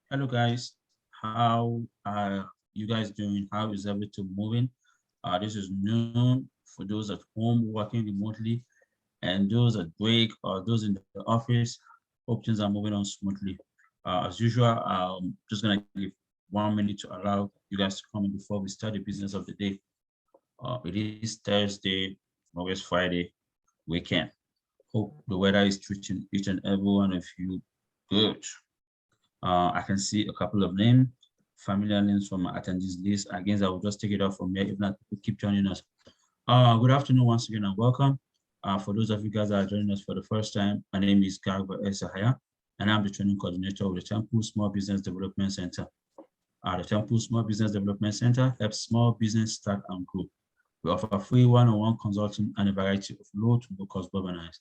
Hello guys, how are you guys doing? How is everything moving? This is noon for those at home working remotely and those at break or those in the office. Hope things are moving on smoothly. As usual, just gonna give 1 minute to allow you guys to comment before we start the business of the day. It is Thursday, always Friday, weekend. Hope the weather is treating each and every one of you good. I can see a couple of names, familiar names from my attendees list. Again, I will just take it off from here. If not, people keep joining us. Good afternoon once again and welcome. For those of you guys that are joining us for the first time, my name is Garba Esahaya, and I'm the training coordinator of the Temple Small Business Development Center. The Temple Small Business Development Center helps small business start and grow. We offer free one-on-one consulting and a variety of low to no-cost webinars.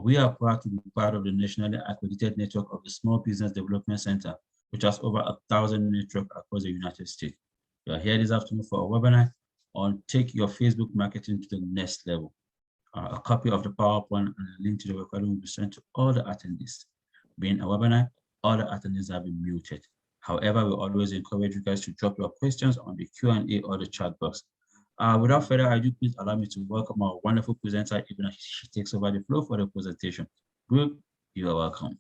We are proud to be part of the nationally accredited network of the Small Business Development Center, which has over 1,000 networks across the United States. You are here this afternoon for a webinar on Take Your Facebook Marketing to the Next Level. A copy of the PowerPoint and a link to the recording will be sent to all the attendees. Being a webinar, all the attendees have been muted. However, we always encourage you guys to drop your questions on the Q&A or the chat box. Without further ado, please allow me to welcome our wonderful presenter, even as she takes over the floor for the presentation. Brooke, you are welcome.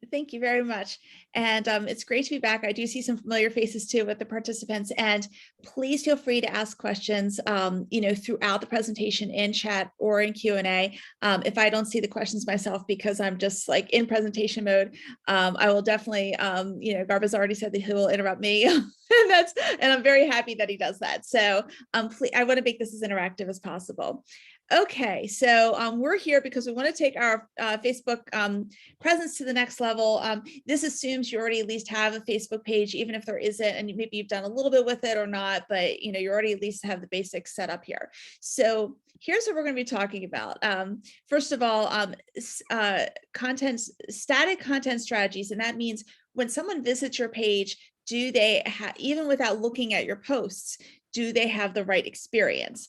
Thank you very much. And it's great to be back. I do see some familiar faces too with the participants, and please feel free to ask questions, throughout the presentation in chat or in Q&A. If I don't see the questions myself because I'm just like in presentation mode, I will definitely, Garba's already said that he will interrupt me and I'm very happy that he does that. So please, I want to make this as interactive as possible. Okay, so we're here because we want to take our Facebook presence to the next level. This assumes you already at least have a Facebook page, even if there isn't, and maybe you've done a little bit with it or not, but you already at least have the basics set up here. So here's what we're going to be talking about. First of all, static content strategies, and that means when someone visits your page, do they even without looking at your posts, do they have the right experience?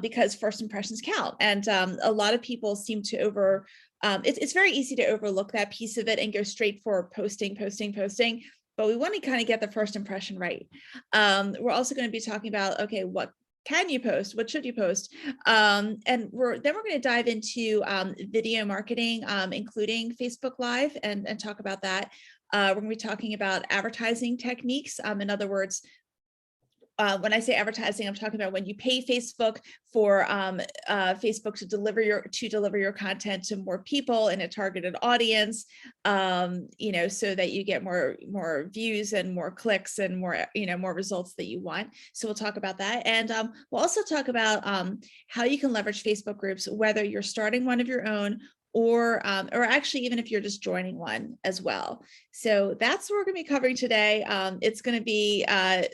Because first impressions count. And a lot of people seem to it's very easy to overlook that piece of it and go straight for posting. But we want to kind of get the first impression right. We're also going to be talking about, okay, what can you post? What should you post? And we're going to dive into video marketing, including Facebook Live, and talk about that. We're going to be talking about advertising techniques. In other words, when I say advertising, I'm talking about when you pay Facebook for Facebook to deliver your content to more people in a targeted audience, so that you get more views and more clicks and more results that you want. So we'll talk about that, and we'll also talk about how you can leverage Facebook groups, whether you're starting one of your own or actually even if you're just joining one as well. So that's what we're going to be covering today. It's going to be a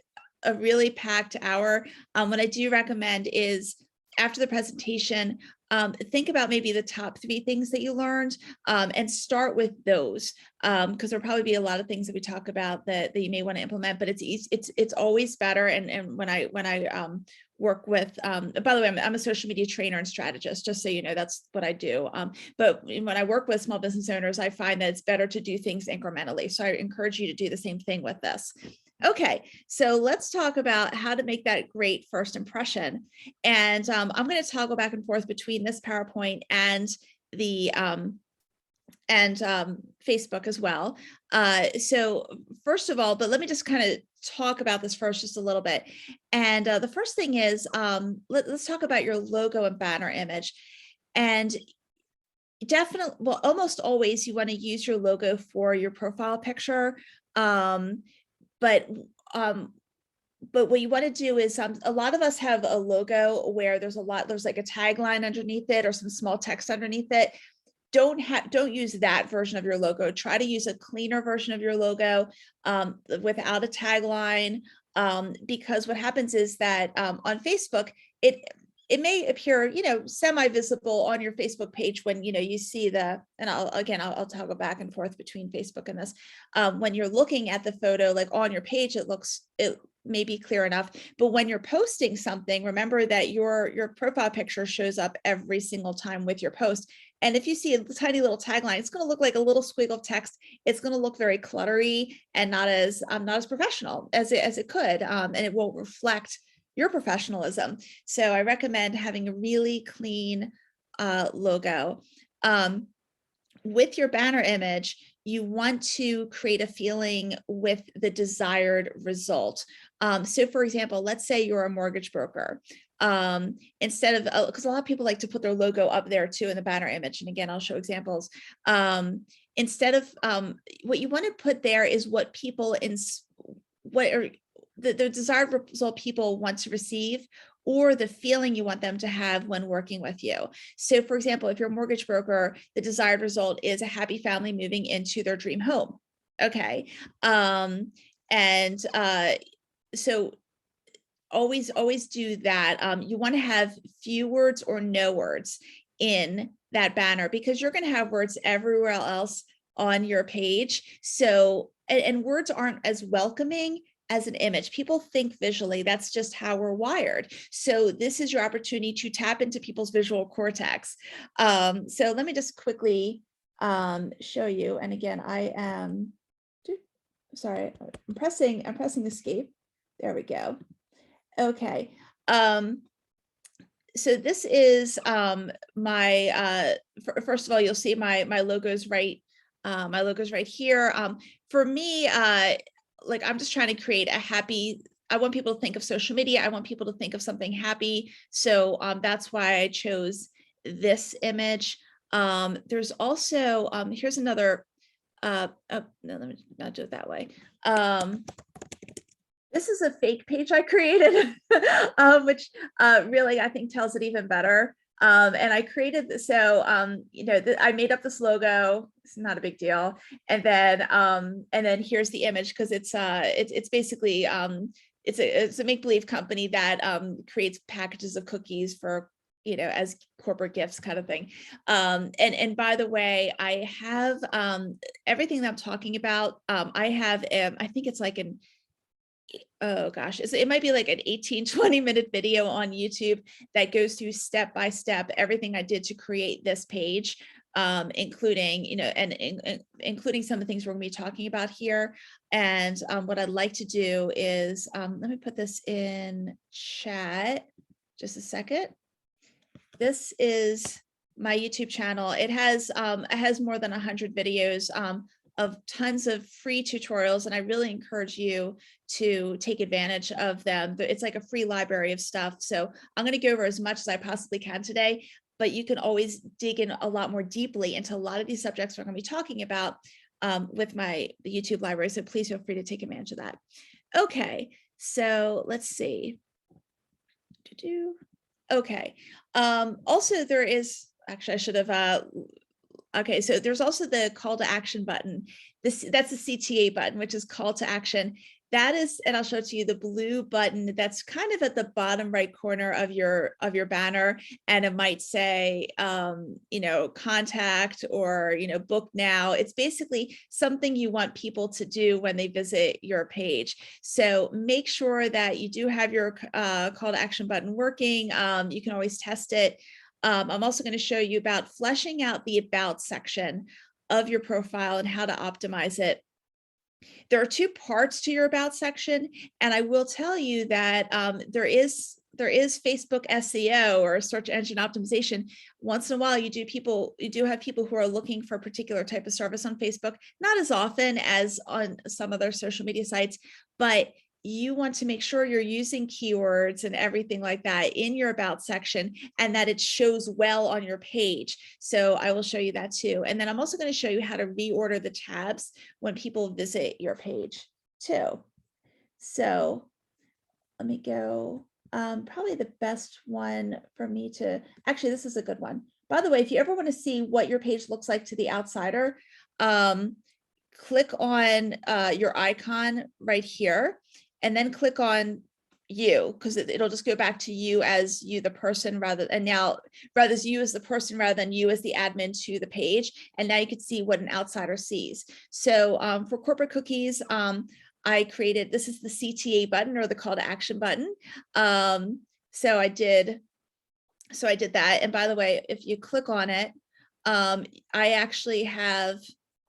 really packed hour. What I do recommend is after the presentation, think about maybe the top 3 things that you learned and start with those, because there'll probably be a lot of things that we talk about that you may want to implement, but it's always better. And when I work with, by the way, I'm a social media trainer and strategist, just so you know, that's what I do. But when I work with small business owners, I find that it's better to do things incrementally. So I encourage you to do the same thing with this. Okay, so let's talk about how to make that great first impression. And I'm going to toggle back and forth between this PowerPoint and the Facebook as well. So first of all, but let me just kind of talk about this first just a little bit. And the first thing is, let's talk about your logo and banner image. And definitely, well, almost always you want to use your logo for your profile picture. But what you want to do is a lot of us have a logo where there's like a tagline underneath it or some small text underneath it. Don't use that version of your logo. Try to use a cleaner version of your logo without a tagline, because what happens is that on Facebook, it may appear, you know, semi-visible on your Facebook page when, you know, you see the, and I'll toggle back and forth between Facebook and this. When you're looking at the photo, like on your page, it may be clear enough, but when you're posting something, remember that your profile picture shows up every single time with your post. And if you see a tiny little tagline, it's going to look like a little squiggle of text. It's going to look very cluttery and not as professional as it could, and it won't reflect your professionalism. So I recommend having a really clean logo. With your banner image, you want to create a feeling with the desired result. So for example, let's say you're a mortgage broker. Instead of, because a lot of people like to put their logo up there too in the banner image. And again, I'll show examples. Instead of, what you want to put there is what people the desired result people want to receive, or the feeling you want them to have when working with you. So for example, if you're a mortgage broker, the desired result is a happy family moving into their dream home. Okay. So always do that. You want to have few words or no words in that banner, because you're going to have words everywhere else on your page. So, and words aren't as welcoming as an image. People think visually. That's just how we're wired. So this is your opportunity to tap into people's visual cortex. So let me just quickly show you. And again, I am, sorry, I'm pressing escape. There we go. Okay. So this is my, first of all, you'll see my logos right. My logo's right here. For me, like I'm just trying to create a happy, I want people to think of social media. I want people to think of something happy. So that's why I chose this image. There's also, here's another, no, let me not do it that way. This is a fake page I created, which really I think tells it even better. And I created this, so you know, I made up this logo. It's not a big deal. And then here's the image, because it's basically it's a make-believe company that creates packages of cookies for, you know, as corporate gifts kind of thing. And by the way, I have everything that I'm talking about. I have I think it's like an, oh gosh, it might be like an 18-20 minute video on YouTube that goes through step by step everything I did to create this page, including, you know, and including some of the things we're going to be talking about here. And what I'd like to do is, let me put this in chat just a second. This is my YouTube channel. It has more than 100 videos of tons of free tutorials, and I really encourage you to take advantage of them. It's like a free library of stuff. So I'm going to go over as much as I possibly can today, but you can always dig in a lot more deeply into a lot of these subjects we're going to be talking about with the YouTube library. So please feel free to take advantage of that. Okay, so let's see. Okay. Also, there is, actually, I should have, okay, so there's also the call to action button. That's the CTA button, which is call to action. That is, and I'll show it to you, the blue button that's kind of at the bottom right corner of your banner, and it might say, you know, contact, or, you know, book now. It's basically something you want people to do when they visit your page. So make sure that you do have your call to action button working. You can always test it. I'm also going to show you about fleshing out the about section of your profile and how to optimize it. There are two parts to your about section, and I will tell you that there is Facebook SEO, or search engine optimization. Once in a while, you do have people who are looking for a particular type of service on Facebook, not as often as on some other social media sites, but you want to make sure you're using keywords and everything like that in your about section, and that it shows well on your page. So I will show you that too. And then I'm also going to show you how to reorder the tabs when people visit your page too. So let me go. Probably the best one for me to, actually, this is a good one. By the way, if you ever want to see what your page looks like to the outsider, click on your icon right here, and then click on you, because it'll just go back to you as you, the person, rather as you as the person rather than you as the admin to the page. And now you can see what an outsider sees. So for corporate cookies, I created, this is the CTA button, or the call to action button. So I did that. And by the way, if you click on it, I actually have,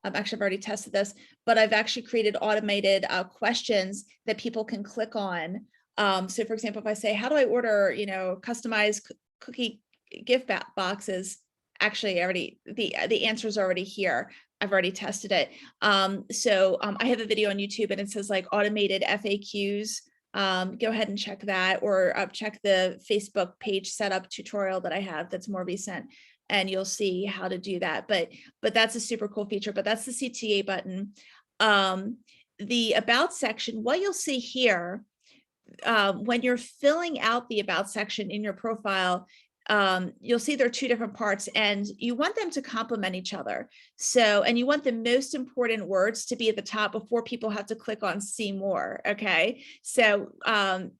I've already tested this, but I've actually created automated questions that people can click on. So for example, if I say, how do I order, customized cookie gift boxes? Actually, the answer is already here. I've already tested it. So I have a video on YouTube, and it says like automated FAQs. Go ahead and check that, or check the Facebook page setup tutorial that I have that's more recent, and you'll see how to do that. But that's a super cool feature. But that's the CTA button. The about section, what you'll see here, when you're filling out the about section in your profile, you'll see there are two different parts, and you want them to complement each other. So, and you want the most important words to be at the top before people have to click on see more. Okay. So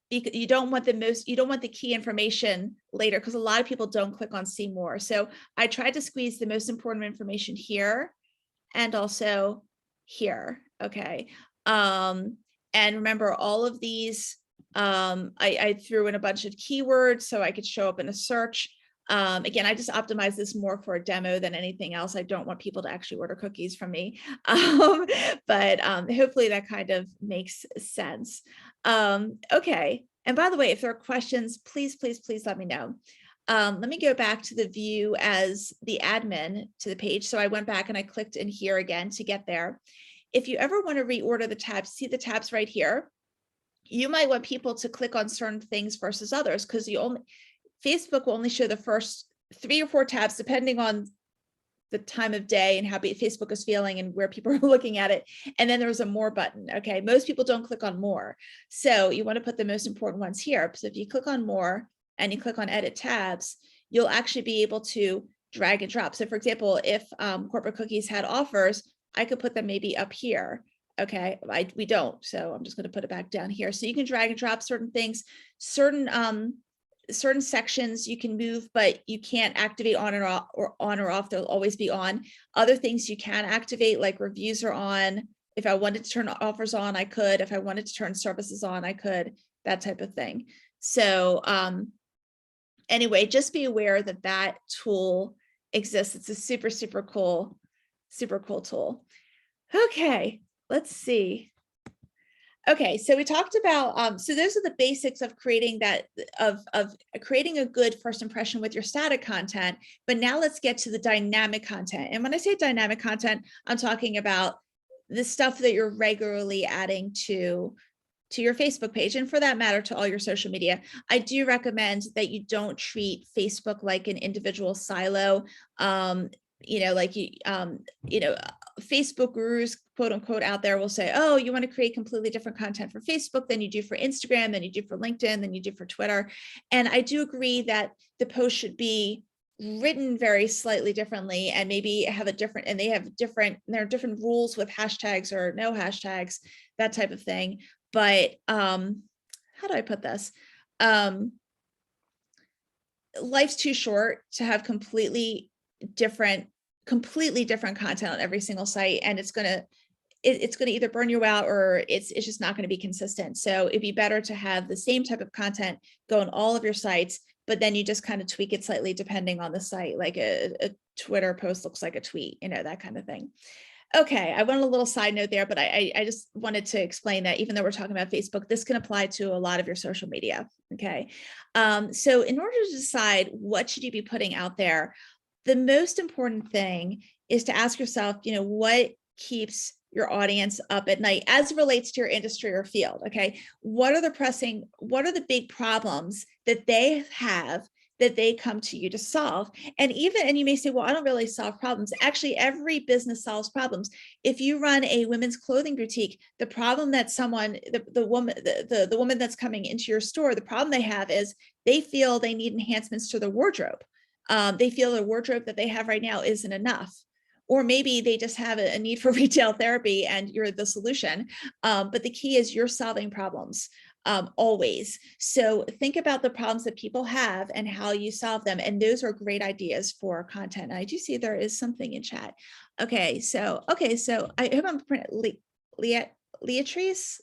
you don't want the key information later, because a lot of people don't click on see more. So I tried to squeeze the most important information here and also here. Okay. And remember, all of these, I threw in a bunch of keywords so I could show up in a search. Again, I just optimized this more for a demo than anything else. I don't want people to actually order cookies from me. But hopefully that kind of makes sense. Okay. And by the way, if there are questions, please let me know. Let me go back to the view as the admin to the page. So I went back and I clicked in here again to get there. If you ever want to reorder the tabs, see the tabs right here. You might want people to click on certain things versus others, because Facebook will only show the first 3 or 4 tabs depending on the time of day and how Facebook is feeling and where people are looking at it. And then there's a more button. Okay, most people don't click on more, so you want to put the most important ones here. So if you click on more and you click on edit tabs, you'll actually be able to drag and drop. So for example, if corporate cookies had offers, I could put them maybe up here. Okay, we don't, so I'm just going to put it back down here. So you can drag and drop certain things, certain sections you can move, but you can't activate on or off. They'll always be on. Other things you can activate, like reviews are on. If I wanted to turn offers on, I could. If I wanted to turn services on, I could. That type of thing. So anyway, just be aware that that tool exists. It's a super cool tool. Okay, let's see. Okay, so we talked about, so those are the basics of creating that, of creating a good first impression with your static content. But now let's get to the dynamic content. And when I say dynamic content, I'm talking about the stuff that you're regularly adding to your Facebook page, and for that matter, to all your social media. I do recommend that you don't treat Facebook like an individual silo. Facebook gurus, quote unquote, out there will say, oh, you want to create completely different content for Facebook than you do for Instagram, than you do for LinkedIn, than you do for Twitter. And I do agree that the post should be written very slightly differently, and maybe have a different, and there are different rules with hashtags or no hashtags, that type of thing. But how do I put this? Life's too short to have completely different content on every single site, and it's gonna either burn you out, or it's just not going to be consistent. So it'd be better to have the same type of content go on all of your sites, but then you just kind of tweak it slightly depending on the site. Like a Twitter post looks like a tweet, that kind of thing. Okay, I went a little side note there, but I just wanted to explain that even though we're talking about Facebook, this can apply to a lot of your social media. Okay, so in order to decide what should you be putting out there, the most important thing is to ask yourself, what keeps your audience up at night as it relates to your industry or field. Okay, what are the big problems that they have that they come to you to solve? And you may say, well, I don't really solve problems. Actually, every business solves problems. If you run a women's clothing boutique, the problem that the woman that's coming into your store, the problem they have is they feel they need enhancements to their wardrobe. They feel the wardrobe that they have right now isn't enough. Or maybe they just have a need for retail therapy and you're the solution. But the key is you're solving problems. always. So think about the problems that people have and how you solve them. And those are great ideas for content. And I do see there is something in chat. Okay, so I hope I'm Leatrice,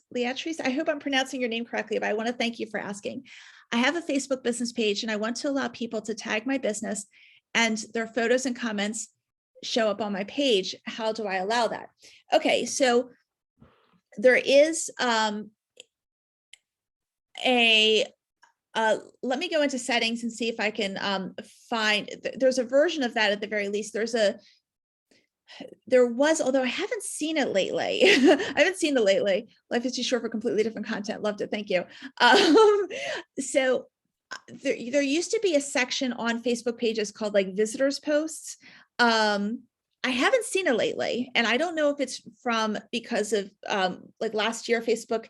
I hope I'm pronouncing your name correctly, but I want to thank you for asking. I have a Facebook business page and I want to allow people to tag my business and their photos and comments show up on my page. How do I allow that? Okay, so there is let me go into settings and see if I can find, there's a version of that at the very least. There was, although I haven't seen it lately. I haven't seen it lately. Life is too short for completely different content. Loved it. Thank you. So there used to be a section on Facebook pages called like visitors posts. I haven't seen it lately. And I don't know if it's because of like last year, Facebook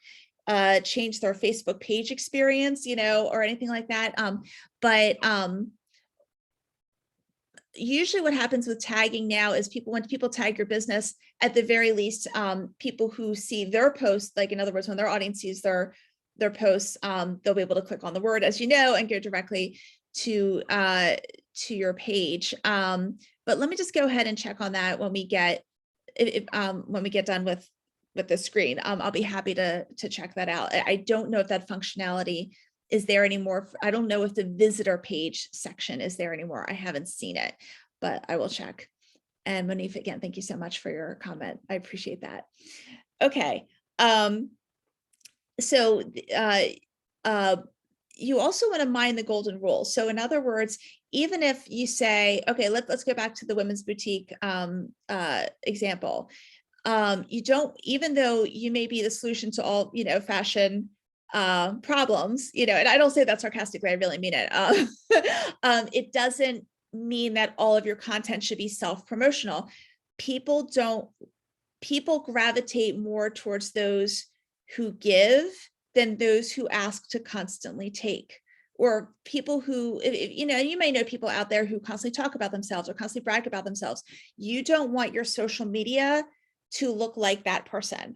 changed their Facebook page experience, or anything like that. But usually what happens with tagging now is when people tag your business, at the very least, people who see their post, like in other words, when their audience sees their posts, they'll be able to click on the word, as you know, and go directly to your page. But let me just go ahead and check on that when we get done with the screen. I'll be happy to check that out. I don't know if that functionality is there anymore. I don't know if the visitor page section is there anymore. I haven't seen it, but I will check. And Monique, again, thank you so much for your comment. I appreciate that. Okay. So you also want to mind the golden rule. So in other words, even if you say, okay, let's go back to the women's boutique example. You don't, even though you may be the solution to all, fashion problems, and I don't say that sarcastically, I really mean it. It doesn't mean that all of your content should be self-promotional. People gravitate more towards those who give than those who ask to constantly take, or people who, you may know people out there who constantly talk about themselves or constantly brag about themselves. You don't want your social media to look like that person.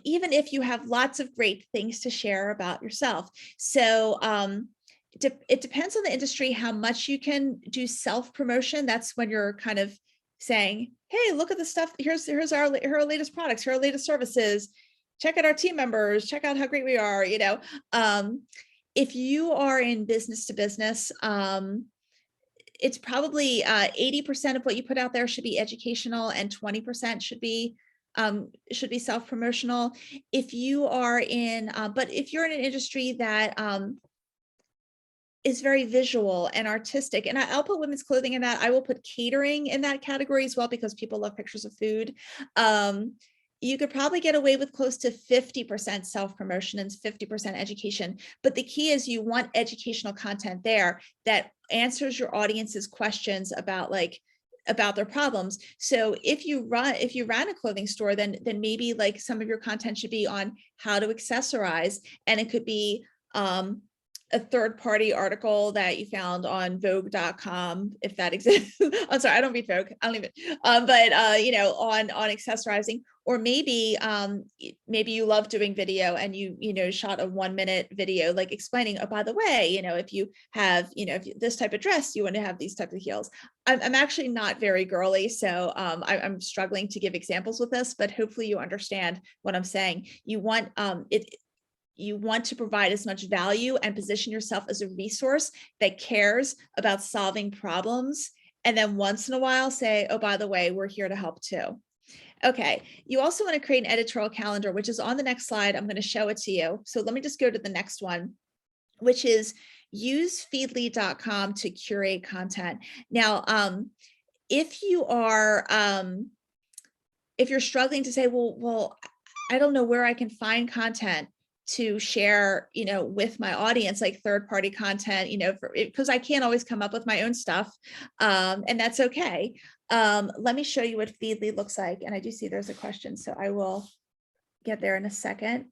Even if you have lots of great things to share about yourself. So it depends on the industry, how much you can do self-promotion. That's when you're kind of saying, hey, look at the stuff. Here's our latest products, here are our latest services. Check out our team members, check out how great we are. If you are in business to business, it's probably 80% of what you put out there should be educational and 20% should be self-promotional. If you are in, but if you're in an industry that is very visual and artistic, and I'll put women's clothing in that, I will put catering in that category as well, because people love pictures of food. You could probably get away with close to 50% self-promotion and 50% education. But the key is you want educational content there that answers your audience's questions about their problems. So if you ran a clothing store, then maybe like some of your content should be on how to accessorize, and it could be a third-party article that you found on Vogue.com, if that exists. I'm sorry, I don't read Vogue. I don't even. But on accessorizing, or maybe you love doing video and you shot a 1-minute video like explaining, oh, by the way, if you have if this type of dress, you want to have these types of heels. I'm actually not very girly, so I'm struggling to give examples with this, but hopefully you understand what I'm saying. You want you want to provide as much value and position yourself as a resource that cares about solving problems. And then once in a while say, oh, by the way, we're here to help too. Okay. You also want to create an editorial calendar, which is on the next slide. I'm going to show it to you. So let me just go to the next one, which is use feedly.com to curate content. Now, if you're struggling to say, well, I don't know where I can find content to share, with my audience, like third-party content, because I can't always come up with my own stuff. And that's okay. Let me show you what Feedly looks like. And I do see there's a question, so I will get there in a second.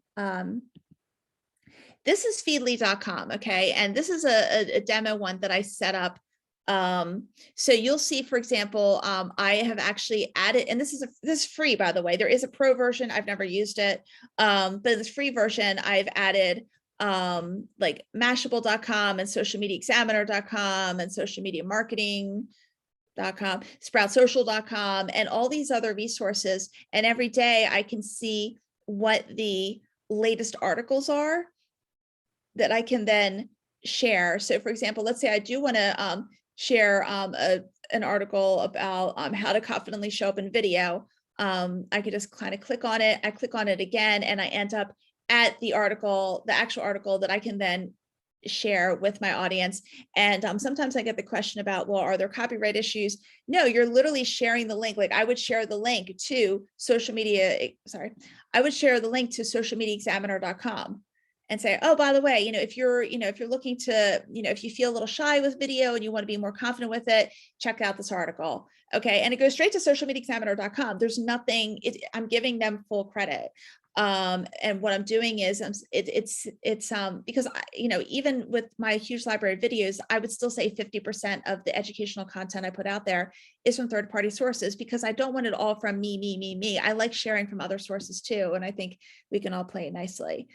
This is feedly.com. Okay. And this is a demo one that I set up. So you'll see, for example, I have actually added, and this is free, by the way. There is a pro version. I've never used it. But in this free version, I've added like Mashable.com and socialmediaexaminer.com and socialmediamarketing.com, sproutsocial.com, and all these other resources. And every day I can see what the latest articles are that I can then share. So for example, let's say I do want to share an article about how to confidently show up in video. I could just kind of click on it. I click on it again, and I end up at the article, the actual article that I can then share with my audience. And sometimes I get the question about, well, are there copyright issues? No, you're literally sharing the link. Like I would share the link to I would share the link to socialmediaexaminer.com and say, oh, by the way, if you're looking to, if you feel a little shy with video and you want to be more confident with it, check out this article. Okay. And it goes straight to socialmediaexaminer.com. There's nothing, I'm giving them full credit. And what I'm doing is it's because even with my huge library of videos, I would still say 50% of the educational content I put out there is from third-party sources, because I don't want it all from me. I like sharing from other sources too. And I think we can all play it nicely.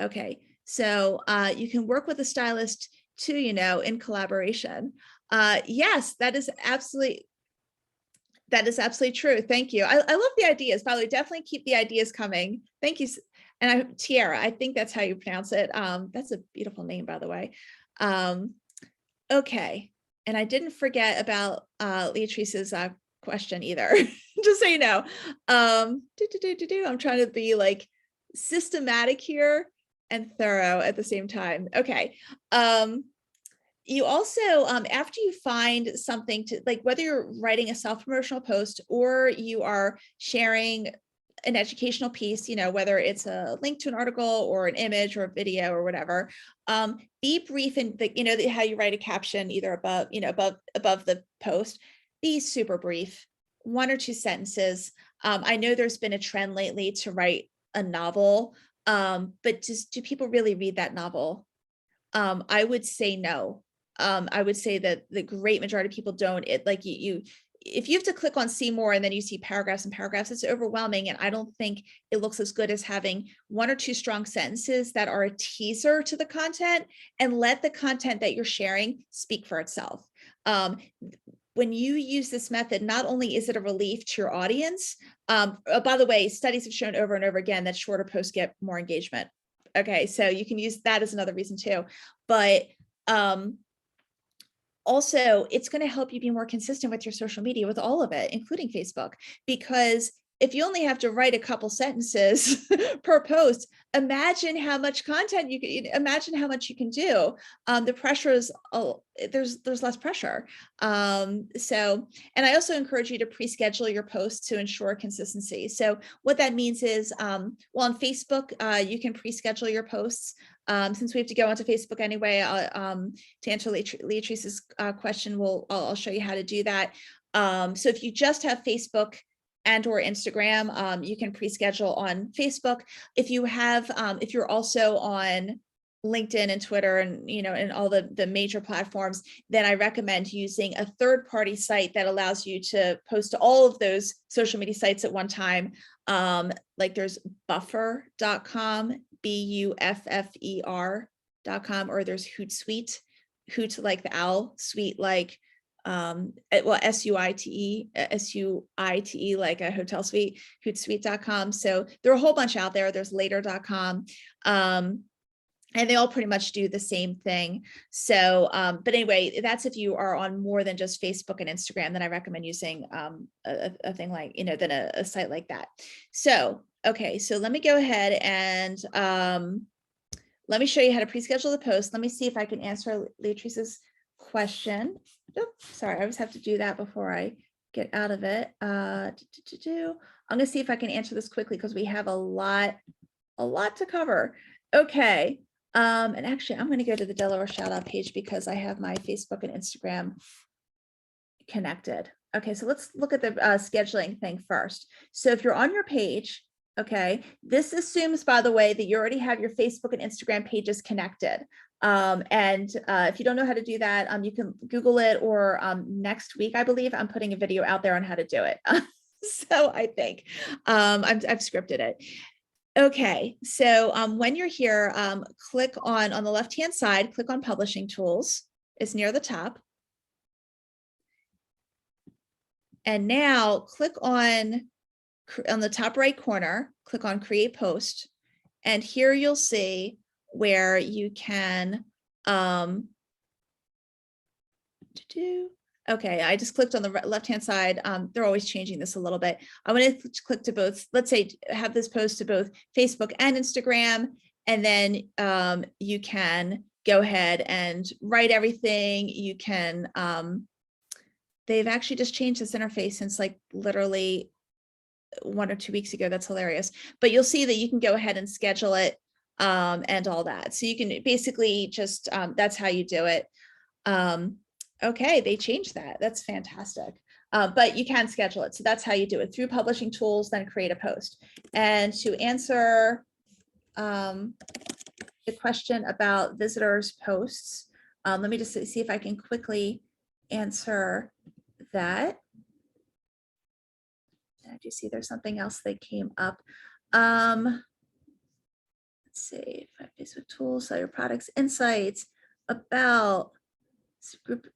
Okay, so you can work with a stylist too, in collaboration. Yes, that is absolutely true. Thank you. I love the ideas. By the way, definitely keep the ideas coming. Thank you. And Tiara, I think that's how you pronounce it. That's a beautiful name, by the way. Okay. And I didn't forget about Leatrice's question either, just so you know. I'm trying to be like systematic here and thorough at the same time. Okay. You also, after you find something to, like, whether you're writing a self-promotional post or you are sharing an educational piece, whether it's a link to an article or an image or a video or whatever, be brief. And how you write a caption either above the post, be super brief, 1 or 2 sentences. I know there's been a trend lately to write a novel, but do people really read that novel? I would say no. I would say that the great majority of people don't. If you have to click on see more and then you see paragraphs and paragraphs, it's overwhelming. And I don't think it looks as good as having 1 or 2 strong sentences that are a teaser to the content, and let the content that you're sharing speak for itself. When you use this method, not only is it a relief to your audience, by the way, studies have shown over and over again that shorter posts get more engagement. Okay, so you can use that as another reason too. But also, it's going to help you be more consistent with your social media, with all of it, including Facebook, because if you only have to write a couple sentences per post, imagine how much content you can, imagine how much you can do. The pressure is, there's less pressure. And I also encourage you to pre-schedule your posts to ensure consistency. So what that means is, well, on Facebook, you can pre-schedule your posts. Since we have to go onto Facebook anyway, to answer Leatrice's question, I'll show you how to do that. So if you just have Facebook and or Instagram, you can pre-schedule on Facebook. If you're also on LinkedIn and Twitter and and all the major platforms, then I recommend using a third-party site that allows you to post to all of those social media sites at one time. Like there's buffer.com, buffer.com, or there's Hootsuite, Hoot like the owl, Suite like well, SUITE like a hotel suite, Hootsuite.com. So there are a whole bunch out there. There's later.com. And they all pretty much do the same thing. So, but anyway, that's if you are on more than just Facebook and Instagram, then I recommend using a thing like, than a site like that. So, okay, so let me go ahead and let me show you how to pre-schedule the post. Let me see if I can answer Leatrice's question. Oh, sorry, I always have to do that before I get out of it. I'm gonna see if I can answer this quickly because we have a lot to cover. Okay. And actually, I'm going to go to the Delaware shout out page because I have my Facebook and Instagram connected. Okay, so let's look at the scheduling thing first. So if you're on your page, okay, this assumes, by the way, that you already have your Facebook and Instagram pages connected. If you don't know how to do that, you can Google it, or next week, I believe, I'm putting a video out there on how to do it. So I think I've scripted it. Okay, so when you're here, click on the left-hand side, click on Publishing Tools. It's near the top. And now click on the top right corner, click on Create Post. And here you'll see where you can okay, I just clicked on the left-hand side. They're always changing this a little bit. I want to click to both, let's say have this post to both Facebook and Instagram, and then you can go ahead and write everything. You can, they've actually just changed this interface since like literally 1 or 2 weeks ago. That's hilarious. But you'll see that you can go ahead and schedule it and all that. So you can basically just, that's how you do it. Okay, they changed that. That's fantastic. But you can schedule it. So that's how you do it, through Publishing Tools, then create a post. And to answer the question about visitors' posts, let me just see if I can quickly answer that. I do see there's something else that came up. Let's see, Facebook tools, sell your products, insights about group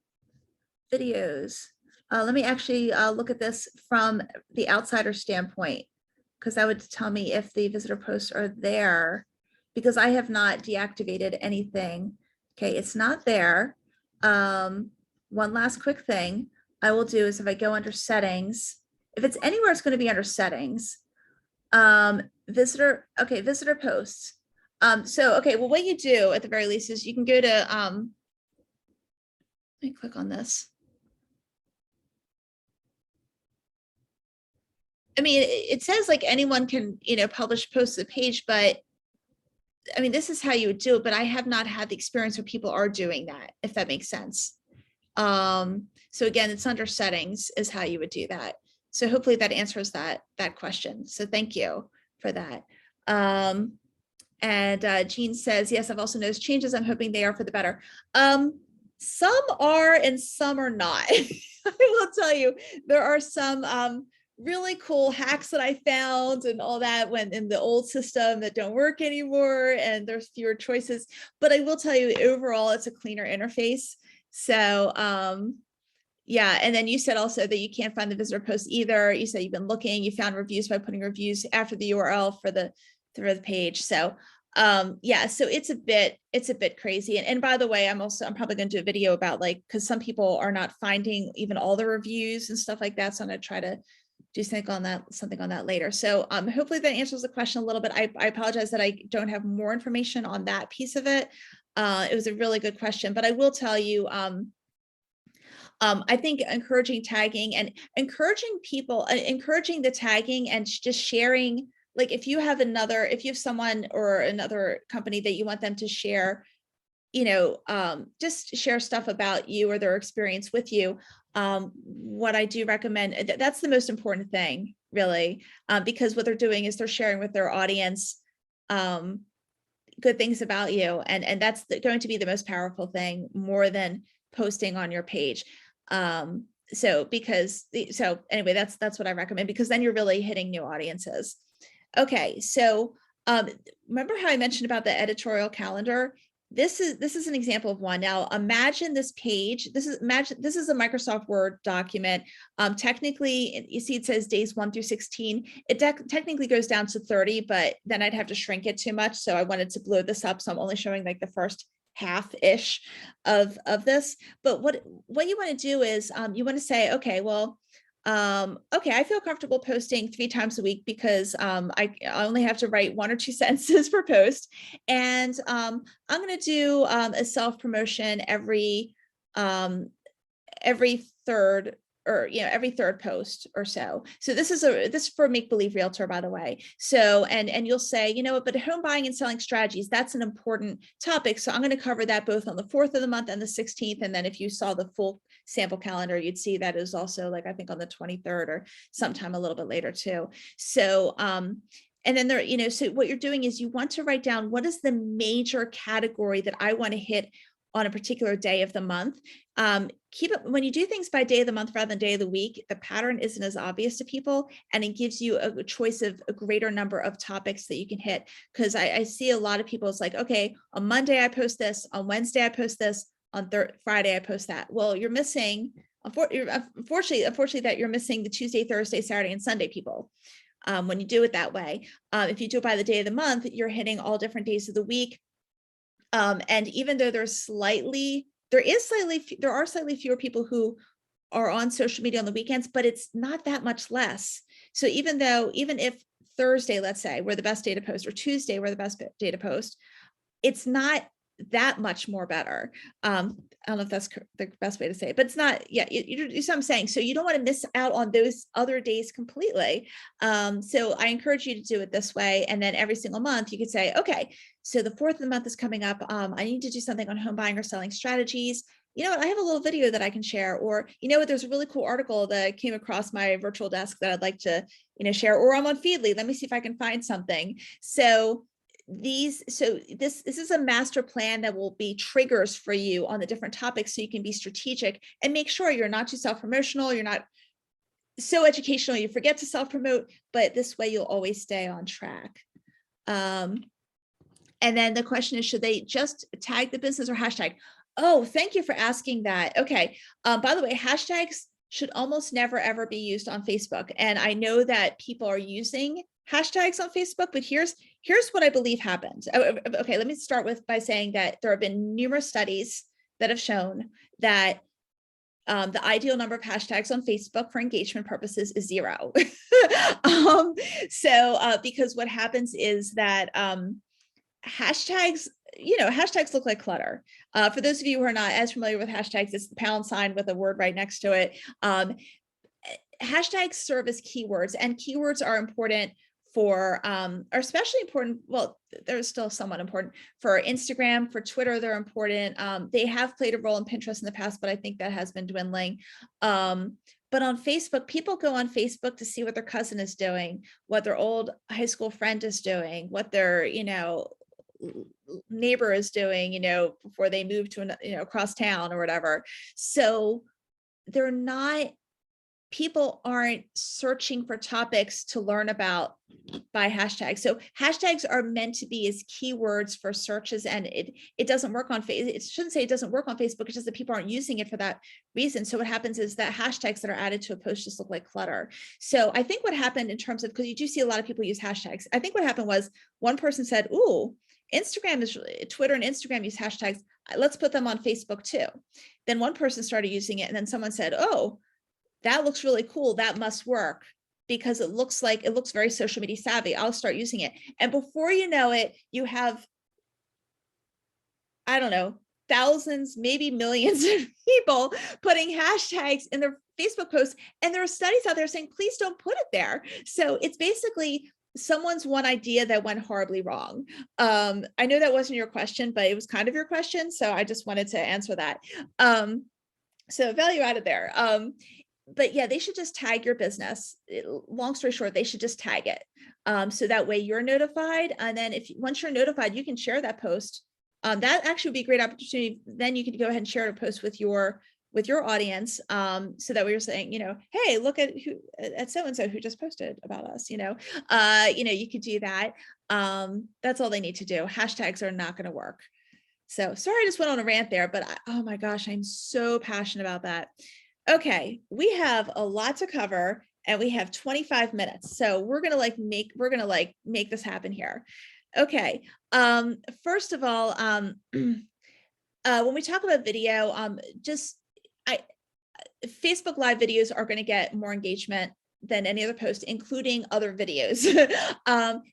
videos. Let me actually look at this from the outsider standpoint, because that would tell me if the visitor posts are there, because I have not deactivated anything. Okay, it's not there. One last quick thing I will do is if I go under settings, if it's anywhere, it's going to be under settings. Visitor posts. So, okay, well, what you do at the very least is you can go to, let me click on this. I mean, it says like anyone can, publish posts to the page, but I mean, this is how you would do it, but I have not had the experience where people are doing that, if that makes sense. So again, it's under settings is how you would do that. So hopefully that answers that question. So thank you for that. And Jean says, yes, I've also noticed changes. I'm hoping they are for the better. Some are and some are not. I will tell you, there are some really cool hacks that I found and all that when in the old system that don't work anymore, and there's fewer choices. But I will tell you, overall, it's a cleaner interface. So yeah, and then you said also that you can't find the visitor post either. You said you've been looking, you found reviews by putting reviews after the URL for the page. So yeah, so it's a bit crazy. And by the way, I'm probably going to do a video about, like, because some people are not finding even all the reviews and stuff like that. So I'm going to try to do something on that later. So hopefully that answers the question a little bit. I apologize that I don't have more information on that piece of it. It was a really good question, but I will tell you, I think encouraging tagging and encouraging people, encouraging the tagging and just sharing, like if you have someone or another company that you want them to share, just share stuff about you or their experience with you. What I do recommend, that's the most important thing, really, because what they're doing is they're sharing with their audience good things about you. And that's going to be the most powerful thing, more than posting on your page. So anyway, that's what I recommend, because then you're really hitting new audiences. Okay, so remember how I mentioned about the editorial calendar? This is an example of one. Now imagine this page. This is a Microsoft Word document. Technically, you see it says days 1 through 16. It technically goes down to 30, but then I'd have to shrink it too much. So I wanted to blow this up. So I'm only showing like the first half-ish of this. But what you want to do is you want to say, okay, well, okay, I feel comfortable posting 3 times a week because I only have to write 1 or 2 sentences per post. And I'm going to do a self-promotion every third, or every third post or so. So this is for Make Believe Realtor, by the way. So and you'll say, but home buying and selling strategies, that's an important topic. So I'm going to cover that both on the 4th of the month and the 16th. And then if you saw the full sample calendar, you'd see that is also, like, I think on the 23rd or sometime a little bit later too. So and then there, so what you're doing is you want to write down, what is the major category that I want to hit on a particular day of the month. Keep it when you do things by day of the month rather than day of the week, the pattern isn't as obvious to people, and it gives you a choice of a greater number of topics that you can hit. Because I see a lot of people, it's like, okay, on Monday I post this, on Wednesday I post this, on Friday I post that. Well, you're missing, unfortunately, that you're missing the Tuesday, Thursday, Saturday, and Sunday people. When you do it that way, if you do it by the day of the month, you're hitting all different days of the week. And even though there are slightly fewer people who are on social media on the weekends, but it's not that much less. So even if Thursday, let's say, we're the best day to post, or Tuesday, we're the best day to post, it's not that much more better. I don't know if that's the best way to say it, but it's not, yeah, you see what I'm saying? So you don't want to miss out on those other days completely. So I encourage you to do it this way. And then every single month you could say, okay, so the 4th of the month is coming up. I need to do something on home buying or selling strategies. You know what, I have a little video that I can share, or, you know what, there's a really cool article that came across my virtual desk that I'd like to, share, or I'm on Feedly. Let me see if I can find something. So this is a master plan that will be triggers for you on the different topics, so you can be strategic and make sure you're not too self-promotional, you're not so educational you forget to self-promote, but this way you'll always stay on track. And then the question is, should they just tag the business or hashtag? Oh, thank you for asking that. Okay. By the way, hashtags should almost never ever be used on Facebook, and I know that people are using hashtags on Facebook, but here's what I believe happened. Okay, let me start by saying that there have been numerous studies that have shown that the ideal number of hashtags on Facebook for engagement purposes is 0. Because what happens is that hashtags look like clutter. For those of you who are not as familiar with hashtags, it's the pound sign with a word right next to it. Hashtags serve as keywords, and keywords are important are especially important. Well, they're still somewhat important for Instagram, for Twitter. They're important. They have played a role in Pinterest in the past, but I think that has been dwindling. But on Facebook, people go on Facebook to see what their cousin is doing, what their old high school friend is doing, what their, neighbor is doing, before they move to, across town or whatever. So people aren't searching for topics to learn about by hashtags. So hashtags are meant to be as keywords for searches, and it doesn't work on Facebook. It shouldn't say it doesn't work on Facebook. It's just that people aren't using it for that reason. So what happens is that hashtags that are added to a post just look like clutter. So I think what happened in terms of, because you do see a lot of people use hashtags, I think what happened was one person said, ooh, Twitter and Instagram use hashtags. Let's put them on Facebook too. Then one person started using it, and then someone said, oh, that looks really cool. That must work because it looks very social media savvy. I'll start using it. And before you know it, you have, I don't know, thousands, maybe millions of people putting hashtags in their Facebook posts. And there are studies out there saying, please don't put it there. So it's basically someone's one idea that went horribly wrong. I know that wasn't your question, but it was kind of your question. So I just wanted to answer that. So value added there. But yeah, they should just tag your business. Long story short, they should just tag it. So that way you're notified. And then once you're notified, you can share that post. That actually would be a great opportunity. Then you can go ahead and share a post with your audience. So that way you're saying, hey, look at so-and-so who just posted about us, you could do that. That's all they need to do. Hashtags are not going to work. So sorry, I just went on a rant there, but oh my gosh, I'm so passionate about that. Okay, we have a lot to cover and we have 25 minutes. So we're going to make this happen here. Okay. First of all, when we talk about video, Facebook Live videos are going to get more engagement than any other post, including other videos.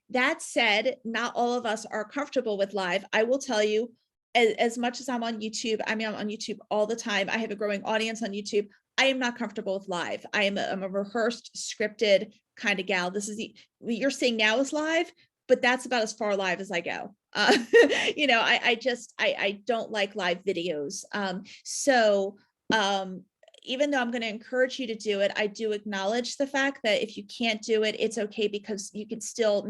That said, not all of us are comfortable with live. I will tell you, as much as I'm on YouTube, I'm on YouTube all the time. I have a growing audience on YouTube. I am not comfortable with live. I'm a rehearsed, scripted kind of gal. What you're seeing now is live, but that's about as far live as I go. I don't like live videos. Even though I'm going to encourage you to do it, I do acknowledge the fact that if you can't do it, it's okay, because you could still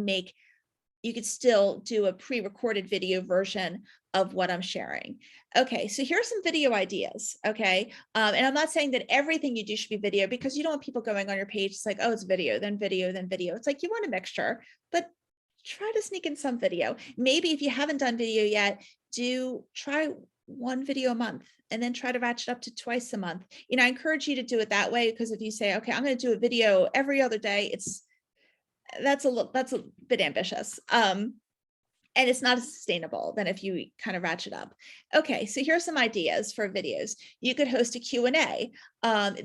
do a pre-recorded video version of what I'm sharing. Okay, so here's some video ideas, okay? And I'm not saying that everything you do should be video, because you don't want people going on your page, it's like, oh, it's video, then video, then video. It's like, you want a mixture, but try to sneak in some video. Maybe if you haven't done video yet, try one video a month, and then try to ratchet up to twice a month. You know, I encourage you to do it that way, because if you say, okay, I'm going to do a video every other day, that's a bit ambitious. And it's not as sustainable than if you kind of ratchet up. Okay, so here are some ideas for videos. You could host a Q&A.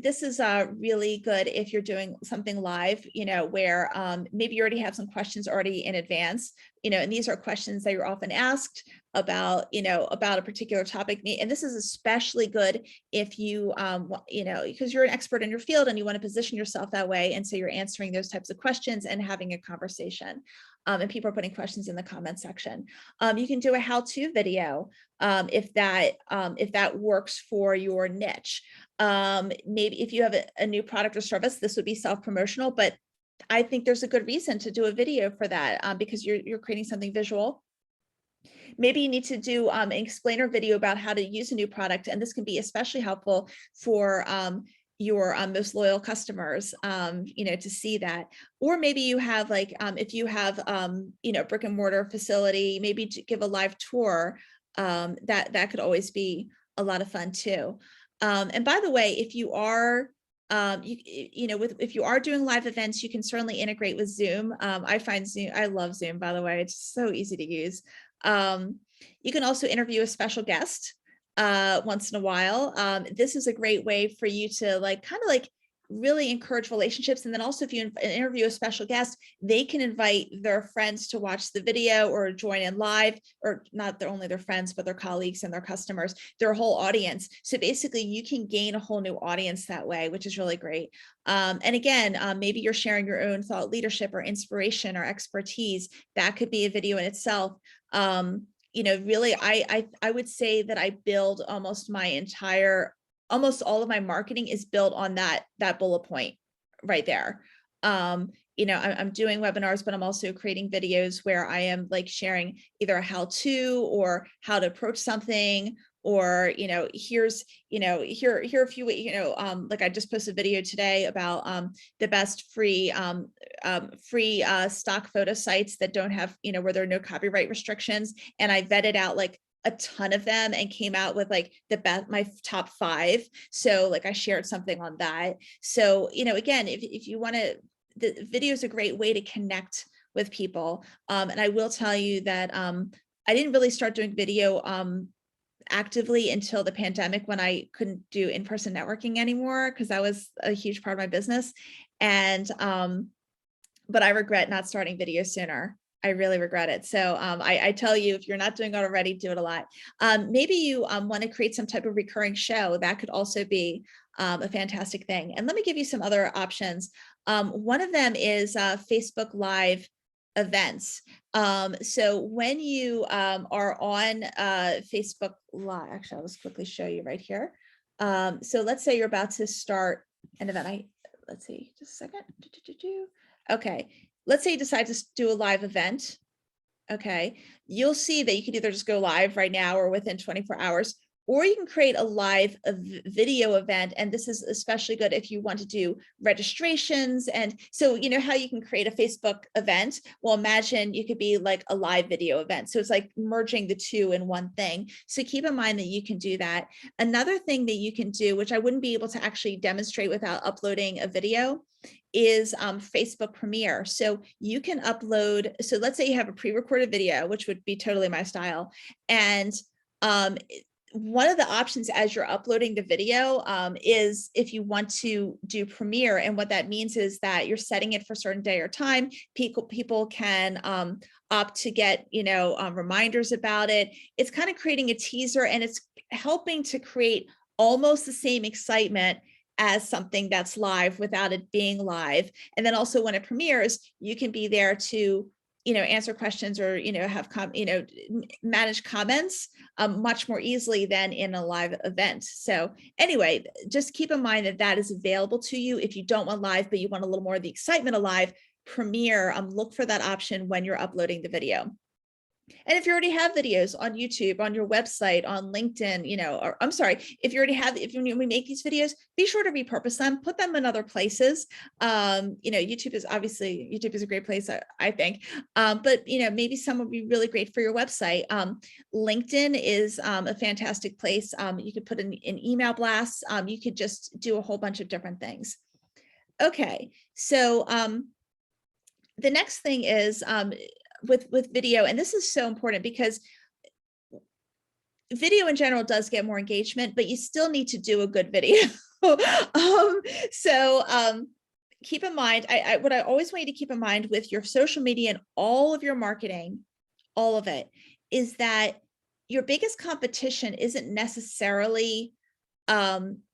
This is really good if you're doing something live, you know, where maybe you already have some questions already in advance, you know, and these are questions that you're often asked about, you know, about a particular topic. And this is especially good if you, you know, because you're an expert in your field and you want to position yourself that way. And so you're answering those types of questions and having a conversation. And people are putting questions in the comment section. You can do a how-to video if that works for your niche. Maybe if you have a new product or service, this would be self-promotional, but I think there's a good reason to do a video for that, because you're creating something visual. Maybe you need to do an explainer video about how to use a new product, and this can be especially helpful for your most loyal customers, you know, to see that. Or maybe you have like, if you have, you know, brick and mortar facility, maybe to give a live tour, that could always be a lot of fun too. And by the way, if you are, you know, if you are doing live events, you can certainly integrate with Zoom. I find Zoom, I love Zoom, by the way, it's so easy to use. You can also interview a special guest once in a while. This is a great way for you to like kind of like really encourage relationships. And then also if you interview a special guest, they can invite their friends to watch the video or join in live, or not only their friends, but their colleagues and their customers, their whole audience. So basically you can gain a whole new audience that way, which is really great. And again, maybe you're sharing your own thought leadership or inspiration or expertise. That could be a video in itself. You know, really, I would say that I build almost all of my marketing is built on that bullet point right there. You know, I'm doing webinars, but I'm also creating videos where I am like sharing either a how-to or how to approach something, or, you know, here's, you know, here are a few, you know, like I just posted a video today about the best free stock photo sites that don't have, you know, where there are no copyright restrictions. And I vetted out like a ton of them and came out with like the best, my top 5. So like I shared something on that. So, you know, again, if you want to, the video is a great way to connect with people. And I will tell you that I didn't really start doing video actively until the pandemic, when I couldn't do in-person networking anymore, because that was a huge part of my business. And but I regret not starting video sooner. I really regret it. So I tell you, if you're not doing it already, do it a lot. Maybe you want to create some type of recurring show. That could also be a fantastic thing. And let me give you some other options. One of them is Facebook Live events. So when you are on Facebook Live, actually, I'll just quickly show you right here. So let's say you're about to start an event. Let's see, just a second. Okay, let's say you decide to do a live event. Okay, you'll see that you can either just go live right now or within 24 hours, or you can create a live video event. And this is especially good if you want to do registrations. And so, you know how you can create a Facebook event? Well, imagine you could be like a live video event. So it's like merging the two in one thing. So keep in mind that you can do that. Another thing that you can do, which I wouldn't be able to actually demonstrate without uploading a video, is Facebook Premiere. So you can upload, so let's say you have a pre-recorded video, which would be totally my style. And one of the options as you're uploading the video is if you want to do Premiere. And what that means is that you're setting it for a certain day or time. People can opt to get, you know, reminders about it. It's kind of creating a teaser, and it's helping to create almost the same excitement as something that's live without it being live. And then also when it premieres, you can be there to, you know, answer questions or, you know, have, manage comments much more easily than in a live event. So anyway, just keep in mind that that is available to you. If you don't want live, but you want a little more of the excitement of live, Premiere, look for that option when you're uploading the video. And if you already have videos on YouTube, on your website, on LinkedIn, or I'm sorry, if you already have, if we make these videos, be sure to repurpose them, put them in other places. YouTube is a great place, I think. But maybe some would be really great for your website. LinkedIn is a fantastic place. You could put in email blasts. You could just do a whole bunch of different things. Okay, so the next thing is with video, and this is so important because video in general does get more engagement, but you still need to do a good video. So keep in mind, what I always want you to keep in mind with your social media and all of your marketing, all of it, is that your biggest competition isn't necessarily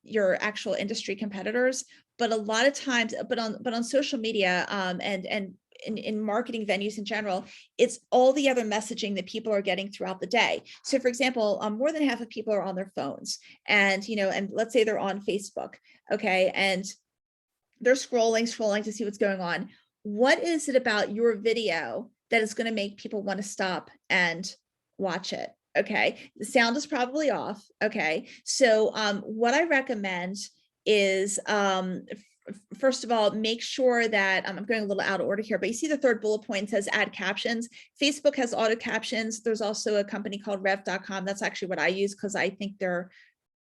your actual industry competitors, but a lot of times, but on social media and in marketing venues in general, it's all the other messaging that people are getting throughout the day. So for example, more than half of people are on their phones, and and let's say they're on Facebook, okay, and they're scrolling to see what's going on. What is it about your video that is going to make people want to stop and watch it? Okay, the sound is probably off. Okay, so what I recommend is first of all, make sure that I'm going a little out of order here, but you see the third bullet point says add captions. Facebook has auto captions. There's also a company called rev.com. That's actually what I use because I think they're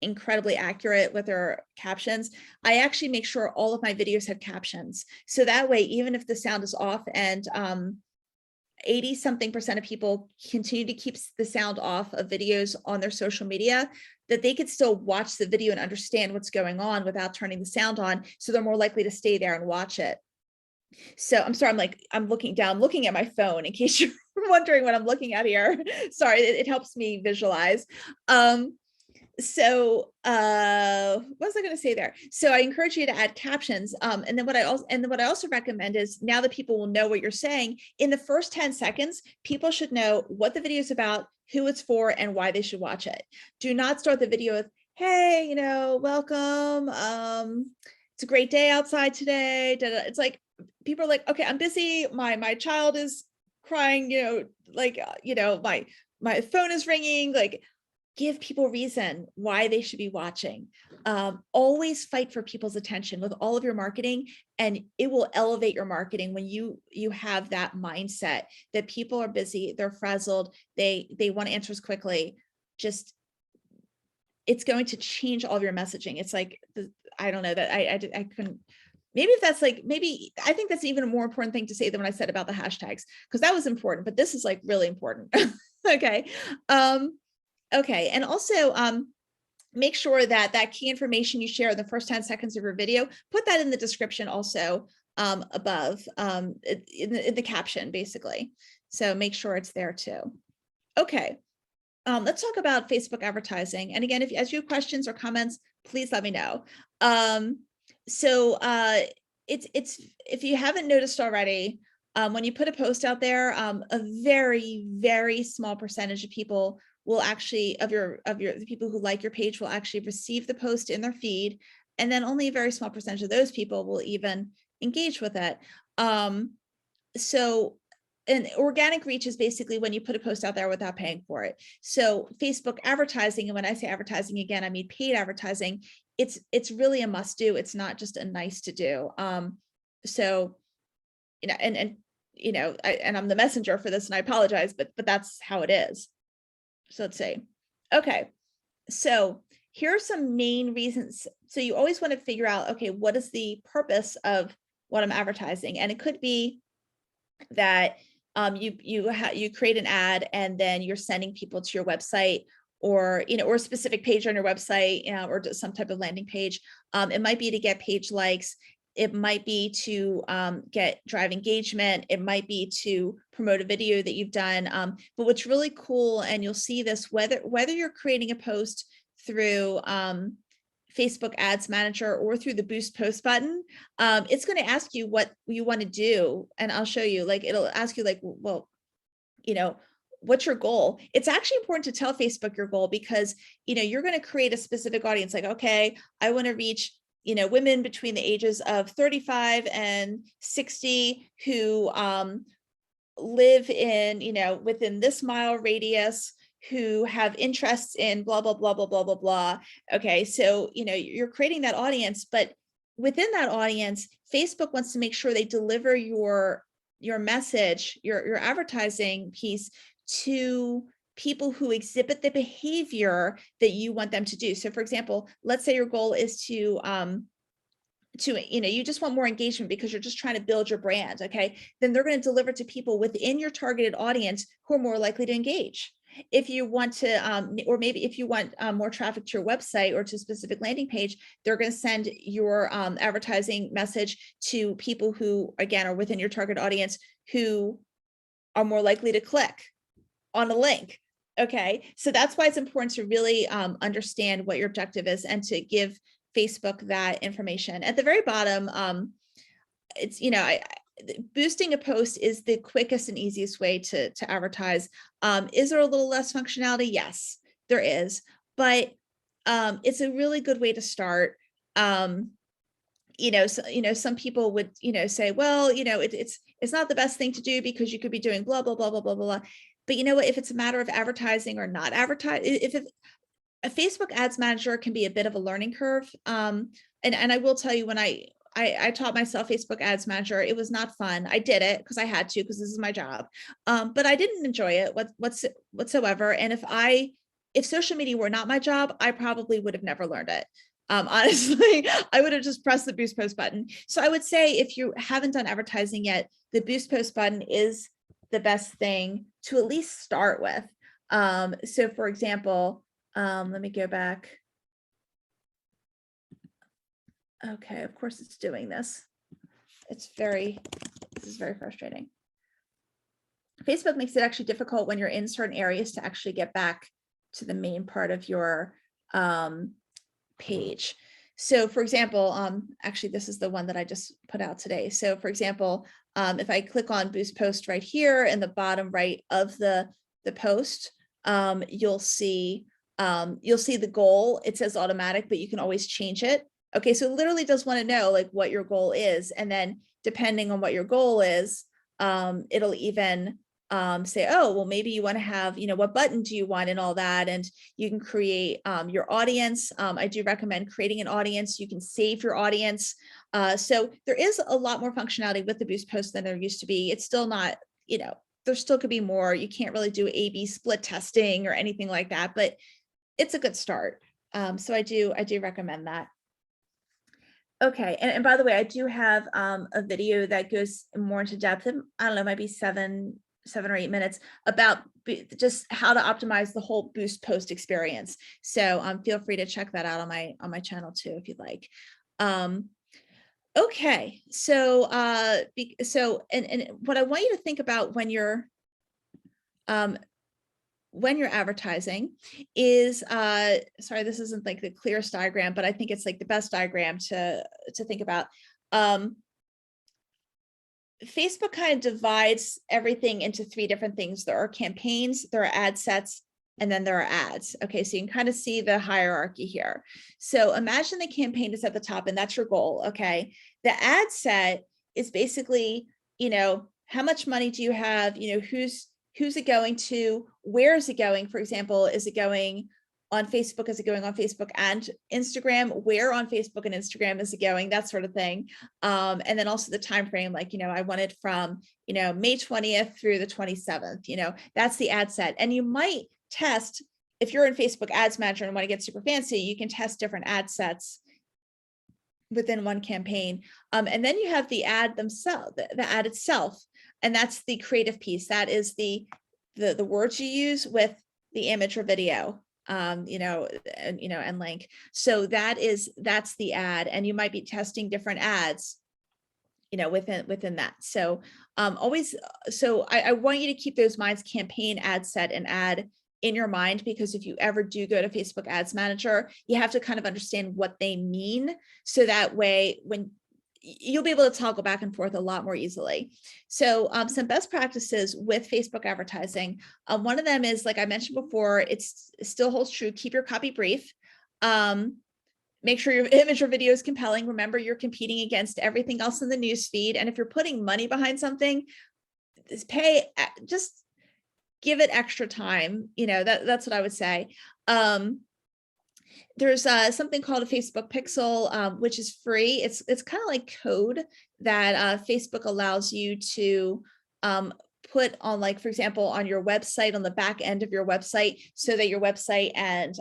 incredibly accurate with their captions. I actually make sure all of my videos have captions. So that way, even if the sound is off and 80-something% of people continue to keep the sound off of videos on their social media, that they could still watch the video and understand what's going on without turning the sound on. So they're more likely to stay there and watch it. So I'm sorry, I'm looking down, looking at my phone in case you're wondering what I'm looking at here. Sorry, it helps me visualize. So what was I going to say there? So I encourage you to add captions. And then what I also recommend is, now that people will know what you're saying, in the first 10 seconds, people should know what the video is about, who it's for, and why they should watch it. Do not start the video with, hey, welcome. It's a great day outside today. It's like, people are like, okay, I'm busy. My child is crying, my phone is ringing, like, give people a reason why they should be watching. Always fight for people's attention with all of your marketing, and it will elevate your marketing when you have that mindset that people are busy, they're frazzled, they want answers quickly. Just, it's going to change all of your messaging. It's like, I don't know, that I couldn't, maybe if that's like, maybe I think that's even a more important thing to say than when I said about the hashtags, because that was important, but this is like really important. Okay. Okay, and also make sure that that key information you share in the first 10 seconds of your video, put that in the description also above in the caption, basically. So make sure it's there too. Okay, let's talk about Facebook advertising. And again, as you have questions or comments, please let me know. It's if you haven't noticed already, when you put a post out there, a very, very small percentage of people will actually, the people who like your page will actually receive the post in their feed. And then only a very small percentage of those people will even engage with it. So an organic reach is basically when you put a post out there without paying for it. So Facebook advertising, and when I say advertising, again, I mean paid advertising, it's really a must do. It's not just a nice to do. So, and I'm the messenger for this, and I apologize, but that's how it is. So let's see. Okay, so here are some main reasons. So you always want to figure out, okay, what is the purpose of what I'm advertising? And it could be that you create an ad and then you're sending people to your website, or or a specific page on your website, or some type of landing page. It might be to get page likes. It might be to drive engagement. It might be to promote a video that you've done. But what's really cool, and you'll see this whether you're creating a post through Facebook Ads Manager or through the Boost Post button, it's going to ask you what you want to do. And I'll show you, like, it'll ask you like, well, what's your goal? It's actually important to tell Facebook your goal, because, you're going to create a specific audience. Like, okay, I want to reach women between the ages of 35 and 60 who live in, within this mile radius, who have interests in blah, blah, blah, blah, blah, blah, blah. Okay. So, you're creating that audience, but within that audience, Facebook wants to make sure they deliver your message, your advertising piece to people who exhibit the behavior that you want them to do. So for example, let's say your goal is to you just want more engagement because you're just trying to build your brand. Okay. Then they're going to deliver to people within your targeted audience who are more likely to engage. If you want to, or maybe if you want more traffic to your website or to a specific landing page, they're going to send your advertising message to people who, again, are within your target audience who are more likely to click on a link. Okay. So that's why it's important to really understand what your objective is and to give Facebook that information. At the very bottom, it's, boosting a post is the quickest and easiest way to advertise. Is there a little less functionality? Yes, there is, but it's a really good way to start. Some people would, say, well, it's not the best thing to do because you could be doing blah, blah, blah, blah, blah, blah. But you know what, if it's a matter of advertising or not advertise, a Facebook ads manager can be a bit of a learning curve. And I will tell you, when I taught myself Facebook ads manager, it was not fun. I did it because I had to, because this is my job. But I didn't enjoy it whatsoever. And if social media were not my job, I probably would have never learned it. Honestly, I would have just pressed the boost post button. So I would say if you haven't done advertising yet, the boost post button is the best thing to at least start with. So for example, let me go back. Okay, of course it's doing this. This is very frustrating. Facebook makes it actually difficult when you're in certain areas to actually get back to the main part of your page. So for example, actually this is the one that I just put out today. So for example, if I click on boost post right here in the bottom right of the post, you'll see the goal. It says automatic, but you can always change it. Okay, so it literally does want to know like what your goal is. And then depending on what your goal is, it'll even say, oh, well, maybe you want to have, what button do you want and all that. And you can create your audience. I do recommend creating an audience. You can save your audience. So there is a lot more functionality with the boost post than there used to be. It's still not, there still could be more. You can't really do A/B split testing or anything like that, but it's a good start. So I do recommend that. Okay, and by the way, I do have a video that goes more into depth. I don't know, maybe 7 or 8 minutes about just how to optimize the whole boost post experience. So feel free to check that out on my channel too, if you'd like. Okay, so and what I want you to think about when you're advertising is, sorry, this isn't like the clearest diagram, but I think it's like the best diagram to think about. Facebook kind of divides everything into 3 different things. There are campaigns, there are ad sets, and then there are ads. Okay, so you can kind of see the hierarchy here. So imagine the campaign is at the top and that's your goal. Okay, the ad set is basically, how much money do you have? Who's it going to? Where is it going? For example, is it going on Facebook? Is it going on Facebook and Instagram? Where on Facebook and Instagram is it going? That sort of thing. And then also the time frame, like, I want it from, May 20th through the 27th, that's the ad set. And you might test, if you're in Facebook Ads Manager and want to get super fancy, you can test different ad sets within one campaign. And then you have the ad themselves, the ad itself. And that's the creative piece. That is the words you use with the image or video, and link. So that's the ad. And you might be testing different ads, within that. So I want you to keep those minds, campaign, ad set, and ad in your mind, because if you ever do go to Facebook Ads Manager, you have to kind of understand what they mean. So that way, when you'll be able to toggle back and forth a lot more easily. So some best practices with Facebook advertising. One of them is, like I mentioned before, it still holds true. Keep your copy brief. Make sure your image or video is compelling. Remember, you're competing against everything else in the news feed. And if you're putting money behind something, just give it extra time. That's what I would say. There's something called a Facebook Pixel, which is free. It's kind of like code that Facebook allows you to put on, like, for example, on your website, on the back end of your website, so that your website and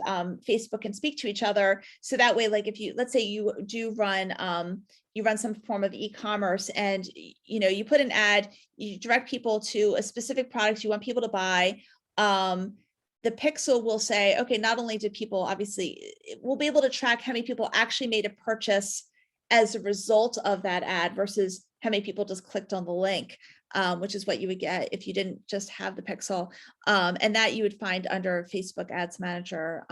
Facebook can speak to each other. So that way, like, if let's say you do run, you run some form of e-commerce, and you put an ad, you direct people to a specific product you want people to buy. The Pixel will say, okay, not only did people, obviously, we'll be able to track how many people actually made a purchase as a result of that ad versus how many people just clicked on the link, which is what you would get if you didn't just have the Pixel. And that you would find under Facebook Ads Manager.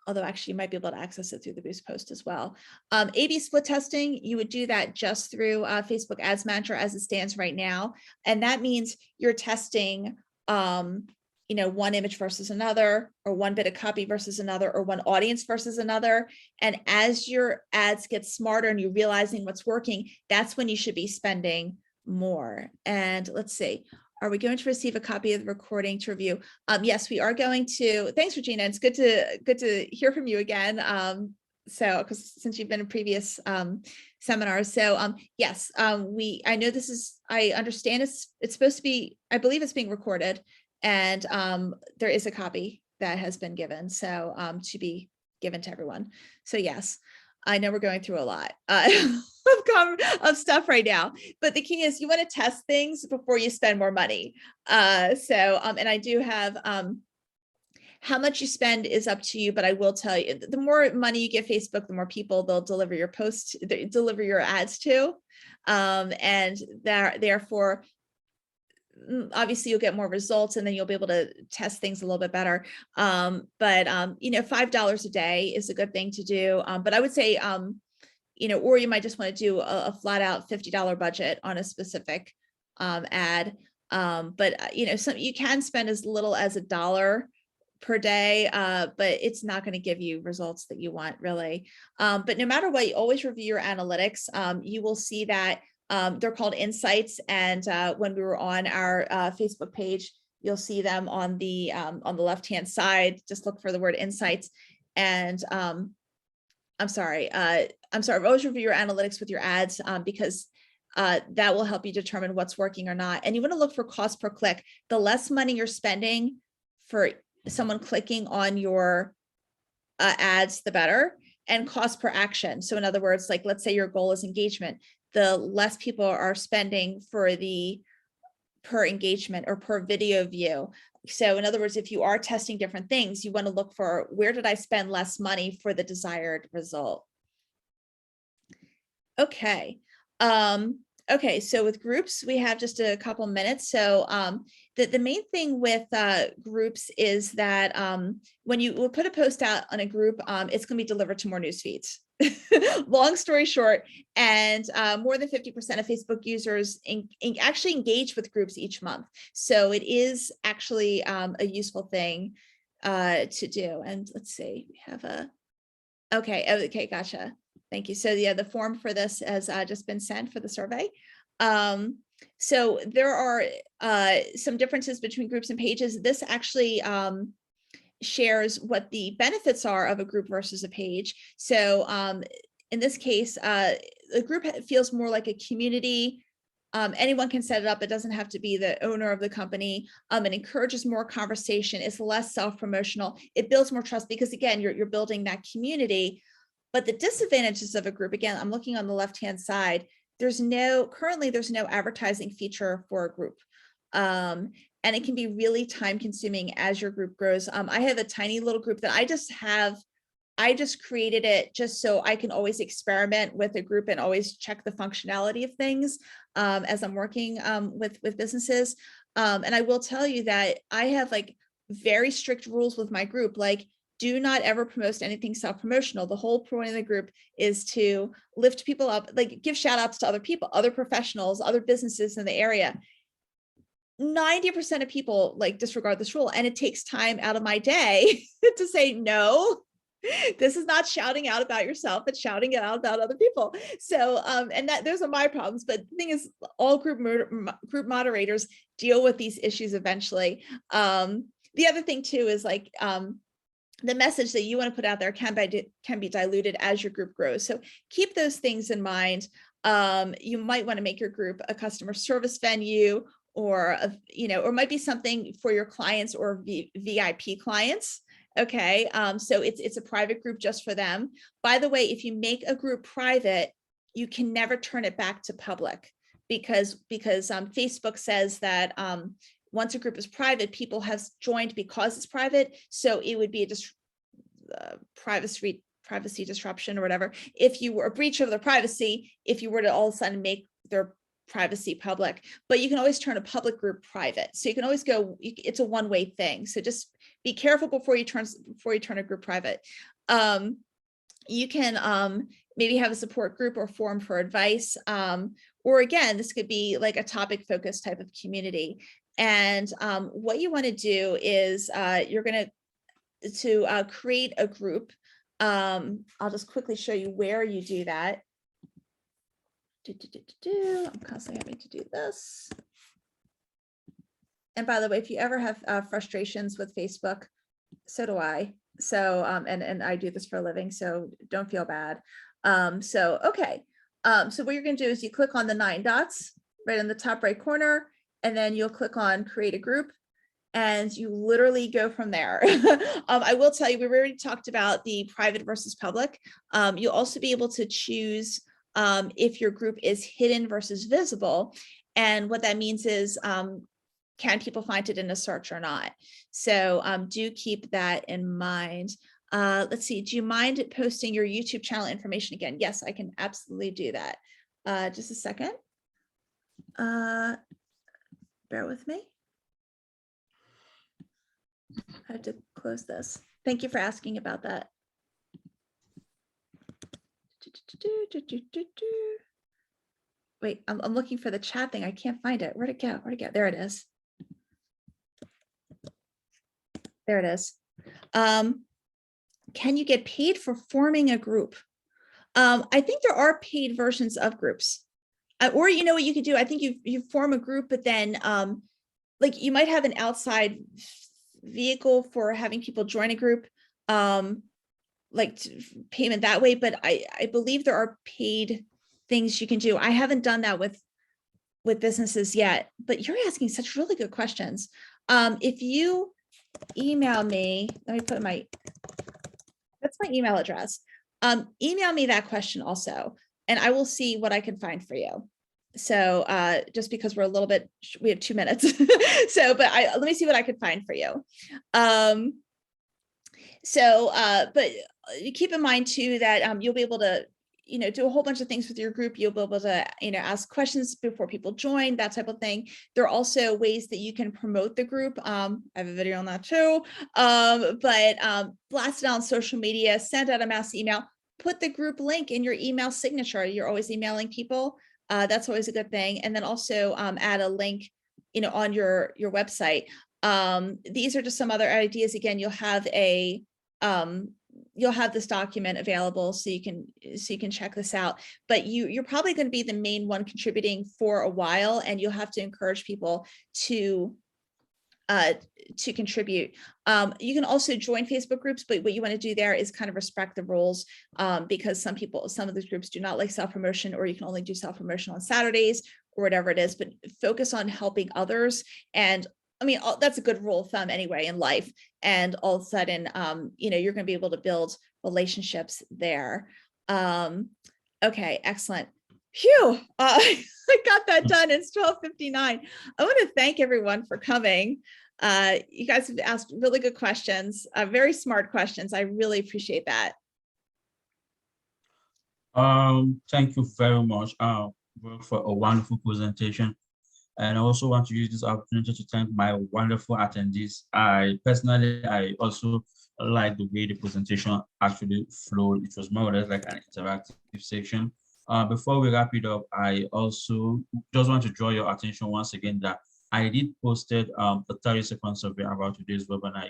Although actually you might be able to access it through the Boost post as well. A/B split testing, you would do that just through Facebook Ads Manager as it stands right now. And that means you're testing one image versus another, or one bit of copy versus another, or one audience versus another. And as your ads get smarter and you're realizing what's working, that's when you should be spending more. And let's see, are we going to receive a copy of the recording to review? Yes, we are going to. Thanks, Regina. It's good to hear from you again. Because since you've been in previous seminars, yes, I know this is. I understand it's supposed to be. I believe it's being recorded, and there is a copy that has been given, so to be given to everyone. So yes, I know we're going through a lot of stuff right now, but the key is you want to test things before you spend more money. And I do have how much you spend is up to you, but I will tell you, the more money you give Facebook, the more people they'll deliver your posts, deliver your ads to, and therefore, obviously you'll get more results, and then you'll be able to test things a little bit better. But $5 a day is a good thing to do. But I would say, or you might just want to do a flat out $50 budget on a specific ad. But you can spend as little as $1 per day, but it's not going to give you results that you want, really. But no matter what, you always review your analytics. You will see that they're called insights, and when we were on our Facebook page, you'll see them on the left-hand side. Just look for the word insights. And I'm sorry, always review your analytics with your ads, because that will help you determine what's working or not. And you want to look for cost per click. The less money you're spending for someone clicking on your ads, the better. And cost per action. So in other words, like, let's say your goal is engagement, the less people are spending for the per engagement or per video view. So in other words, if you are testing different things, you want to look for, where did I spend less money for the desired result? Okay. Okay, so with groups, we have just a couple minutes. So the main thing with groups is that when you will put a post out on a group, it's going to be delivered to more news feeds. Long story short, and more than 50% of Facebook users actually engage with groups each month. So it is actually a useful thing to do. And let's see, we have okay, gotcha. Thank you. So yeah, the form for this has just been sent for the survey. So there are some differences between groups and pages. This actually shares what the benefits are of a group versus a page. So in this case, a group feels more like a community. Anyone can set it up. It doesn't have to be the owner of the company. It encourages more conversation. It's less self-promotional. It builds more trust because, again, you're building that community. But the disadvantages of a group, again, I'm looking on the left-hand side, currently there's no advertising feature for a group. And it can be really time consuming as your group grows. I have a tiny little group that I just created it just so I can always experiment with a group and always check the functionality of things as I'm working with businesses. And I will tell you that I have like very strict rules with my group, like, do not ever promote anything self-promotional. The whole point of the group is to lift people up, like give shout outs to other people, other professionals, other businesses in the area. 90% of people like disregard this rule, and it takes time out of my day to say no. This is not shouting out about yourself, it's shouting it out about other people. So, and that those are my problems. But the thing is, all group moderators deal with these issues eventually. The other thing too is like, the message that you want to put out there can be diluted as your group grows. So keep those things in mind. You might want to make your group a customer service venue, or or might be something for your clients or VIP clients. Okay, so it's a private group just for them. By the way, if you make a group private, you can never turn it back to public, because Facebook says that once a group is private, people have joined because it's private. So it would be a privacy disruption or whatever, if you were a breach of their privacy, if you were to all of a sudden make their privacy public. But you can always turn a public group private. So you can always go, it's a one-way thing. So just be careful before you turn a group private. You can maybe have a support group or forum for advice. Or again, this could be like a topic focused type of community. And what you want to do is you're going to create a group. I'll just quickly show you where you do that. I'm constantly having to do this. And by the way, if you ever have frustrations with Facebook, so do I. So, and I do this for a living, so don't feel bad. So what you're going to do is you click on the 9 dots right in the top right corner, and then you'll click on create a group, and you literally go from there. I will tell you, we already talked about the private versus public. You'll also be able to choose if your group is hidden versus visible. And what that means is, can people find it in a search or not? So do keep that in mind. Let's see, do you mind posting your YouTube channel information again? Yes, I can absolutely do that. Just a second. Bear with me. I have to close this. Thank you for asking about that. Wait, I'm looking for the chat thing. I can't find it. Where'd it go? Where'd it go? There it is. There it is. Can you get paid for forming a group? I think there are paid versions of groups. Or you know what you could do? I think you form a group, but then like you might have an outside vehicle for having people join a group, like payment that way. But I believe there are paid things you can do. I haven't done that with businesses yet, but you're asking such really good questions. If you email me, let me put that's my email address. Email me that question also, and I will see what I can find for you. So just because we're a little bit, we have 2 minutes. So, but let me see what I could find for you. But keep in mind too, that you'll be able to, do a whole bunch of things with your group. You'll be able to, ask questions before people join, that type of thing. There are also ways that you can promote the group. I have a video on that too. Blast it on social media, send out a mass email, put the group link in your email signature. You're always emailing people. That's always a good thing. And then also add a link, on your website. These are just some other ideas. Again, you'll have this document available so you can check this out. But you're probably going to be the main one contributing for a while, and you'll have to encourage people to contribute. You can also join Facebook groups, but what you want to do there is kind of respect the rules, because some of these groups do not like self-promotion, or you can only do self-promotion on Saturdays or whatever it is, but focus on helping others. And I mean, that's a good rule of thumb anyway in life. And all of a sudden, you're going to be able to build relationships there. Okay, excellent. Phew, I got that done. It's 12:59. I want to thank everyone for coming. You guys have asked really good questions, very smart questions. I really appreciate that. Thank you very much for a wonderful presentation. And I also want to use this opportunity to thank my wonderful attendees. I also like the way the presentation actually flowed. It was more or less like an interactive section. Before we wrap it up, I also just want to draw your attention once again that I did posted a 30-second survey about today's webinar.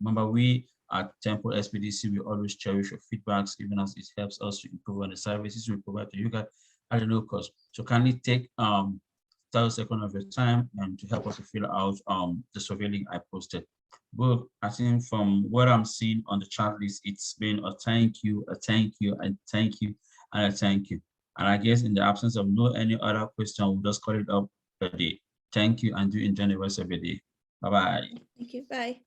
Remember, we at Temple SPDC, we always cherish your feedbacks, even as it helps us to improve on the services we provide to you guys at a no cost. So kindly take 30 seconds of your time and to help us to fill out the survey link I posted. But I think from what I'm seeing on the chat list, it's been a thank you, a thank you, and thank you, and a thank you. And I guess in the absence of no any other question, we'll just call it up a day. Thank you, and do enjoy the rest of your day. Bye-bye. Thank you. Bye.